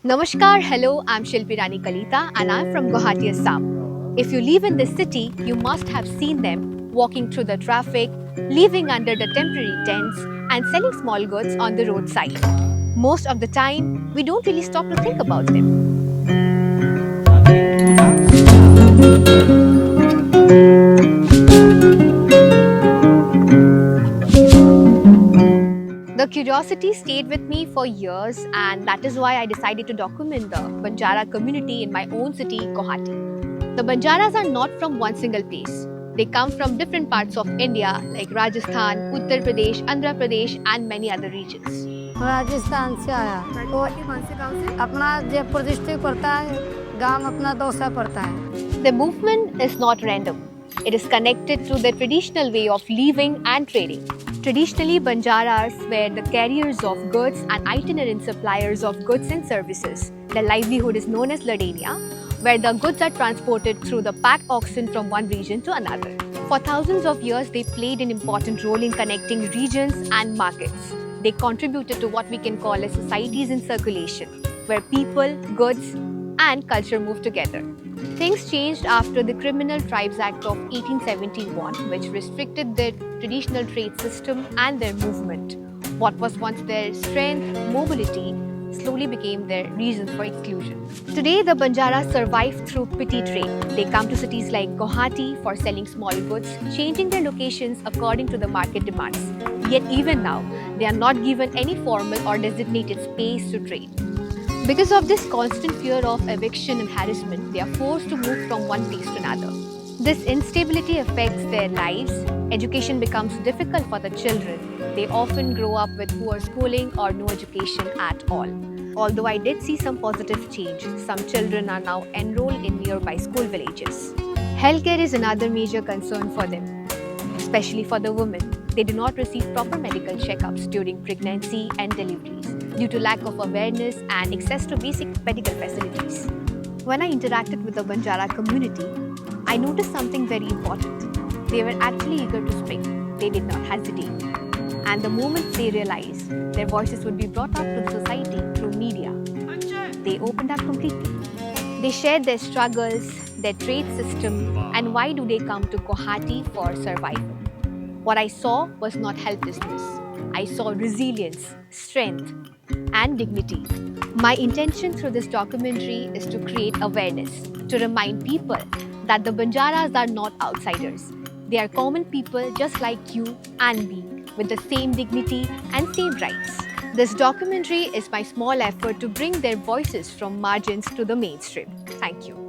Namaskar, hello, I'm Shilpi Rani Kalita and I'm from Guwahati, Assam. If you live in this city, you must have seen them walking through the traffic, living under the temporary tents, and selling small goods on the roadside. Most of the time, we don't really stop to think about them. The curiosity stayed with me for years, and that is why I decided to document the Banjara community in my own city, Guwahati. The Banjaras are not from one single place. They come from different parts of India like Rajasthan, Uttar Pradesh, Andhra Pradesh, and many other regions. Rajasthan से आया तो कौन से गांव से? अपना Jaipur district पड़ता है, गांव अपना दौसा पड़ता है। The movement is not random. It is connected to the traditional way of living and trading. Traditionally, Banjaras were the carriers of goods and itinerant suppliers of goods and services. Their livelihood is known as ladenia, where the goods are transported through the pack oxen from one region to another. For thousands of years, they played an important role in connecting regions and markets. They contributed to what we can call as societies in circulation, where people, goods, and culture moved together. Things changed after the Criminal Tribes Act of 1871, which restricted their traditional trade system and their movement. What was once their strength, mobility, slowly became their reason for exclusion. Today, the Banjaras survive through petty trade. They come to cities like Guwahati for selling small goods, changing their locations according to the market demands. Yet even now, they are not given any formal or designated space to trade. Because of this constant fear of eviction and harassment, they are forced to move from one place to another. This instability affects their lives. Education becomes difficult for the children. They often grow up with poor schooling or no education at all. Although I did see some positive change, some children are now enrolled in nearby school villages. Healthcare is another major concern for them, especially for the women. They do not receive proper medical checkups during pregnancy and deliveries due to lack of awareness and access to basic medical facilities. When I interacted with the Banjara community, I noticed something very important. They were actually eager to speak. They did not hesitate. And the moment they realized their voices would be brought up to the society through media, they opened up completely. They shared their struggles, their trade system, and why do they come to Guwahati for survival. What I saw was not helplessness. I saw resilience, strength, and dignity. My intention through this documentary is to create awareness, to remind people that the Banjaras are not outsiders. They are common people just like you and me, with the same dignity and same rights. This documentary is my small effort to bring their voices from margins to the mainstream. Thank you.